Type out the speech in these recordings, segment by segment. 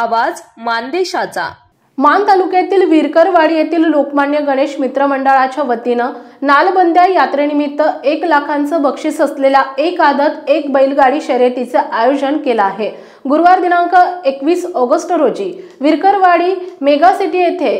आवाज मानदेशाचा। मान तालुक्यातील विरकरवाडी येथील लोकमान्य गणेश मित्र मंडळाच्या वतीनं नालबंद्या यात्रेनिमित्त 1 लाखांचं बक्षीस असलेल्या एक आदत एक बैलगाडी शर्यतीचे आयोजन केलं आहे। गुरुवार दिनांक 21 ऑगस्ट रोजी विरकरवाडी मेगा सिटी येथे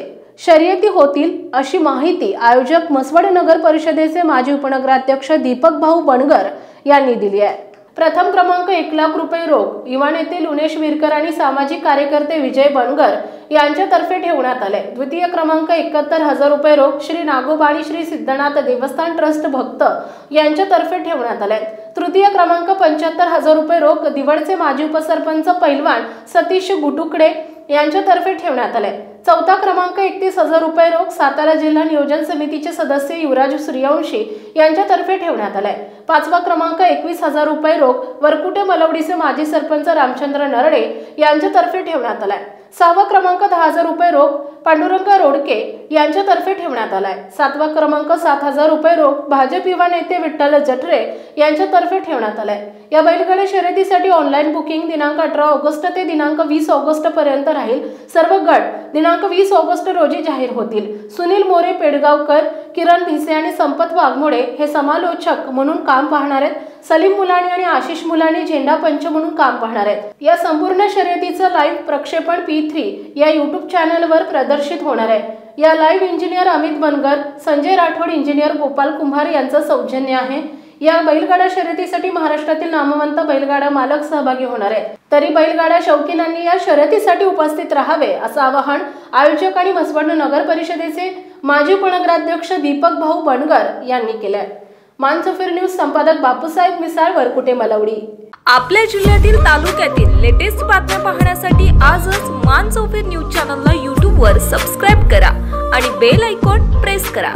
शर्यती होतील अशी माहिती आयोजक मसवड नगर परिषदेचे माजी उपनगराध्यक्ष दीपक भाऊ बनगर यांनी दिली आहे। प्रथम क्रमांक 1 लाख रुपये रोख युवा नेते लुनेश विरकर आणि सामाजिक कार्यकर्ते विजय बनगर यांच्यातर्फे ठेवण्यात आले। द्वितीय क्रमांक 71,000 रुपये रोख श्री नागोबा आणि श्री सिद्धनाथ देवस्थान ट्रस्ट भक्त यांच्यातर्फे ठेवण्यात आले। तृतीय क्रमांक 75,000 रुपये रोख दिवडचे माजी उपसरपंच पैलवान सतीश गुटुकडे यांच्यातर्फे ठेवण्यात आले। चौथा क्रमांक 31,000 रुपये रोख सातारा जिल्हा नियोजन समितीचे सदस्य युवराज सूर्यवंशी यांच्यातर्फे ठेवण्यात आले। पाचवा क्रमांक 21,000 रुपये रोख वरकुटे मलवडीचे माजी सरपंच रामचंद्र नरडे यांच्यातर्फे ठेवण्यात आलाय। सहावा क्रमांक 10,000 रुपये रोख पांडुरंग रोडके यांच्यातर्फे ठेवण्यात आलाय। सातवा क्रमांक 7,000 रुपये रोख भाजप युवा नेते विठ्ठल जठरे यांच्यातर्फे ठेवण्यात आलाय। या बैलगाडी शर्यतीसाठी ऑनलाईन बुकिंग दिनांक 18 ऑगस्ट ते दिनांक 20 ऑगस्ट पर्यंत राहील। सर्व गट दिनांक 20 ऑगस्ट रोजी जाहीर होतील। सुनील मोरे पेडगावकर, किरण भिसे आणि संपत वाघमोडे हे समालोचक म्हणून काम पाहणार आहेत। सलीम मुलानी आणि आशिष मुलानी झेंडा पंच म्हणून काम पाहणार आहेत। या संपूर्ण शर्यतीचं लाईव्ह प्रक्षेपण P3 या YouTube चॅनलवर प्रदर्शित होणार आहे। या live engineer Amit Bangar, Sanjay Rathod, engineer Gopal Kumbhar यांचं सौजन्य आहे। या बैलगाडा शर्यतीसाठी महाराष्ट्रातील नामवंत बैलगाडा मालक सहभागी होणार आहेत। तरी बैलगाडा शौकीनांनी या शर्यतीसाठी उपस्थित राहावे असं आवाहन आयोजक आणि मसवड नगर परिषदेचे माजी उपनगराध्यक्ष दीपक भाऊ बनगर यांनी केले आहे। मानसफर न्यूज संपादक बापूसाहेब मिसाळ, वरकुटे मलवडी। आपल्या जिल्ह्यातील तालुक्यातील लेटेस्ट बातम्या पाहण्यासाठी आजच मानसफर न्यूज चॅनलला YouTube वर सबस्क्राइब करा आणि बेल आयकॉन प्रेस करा।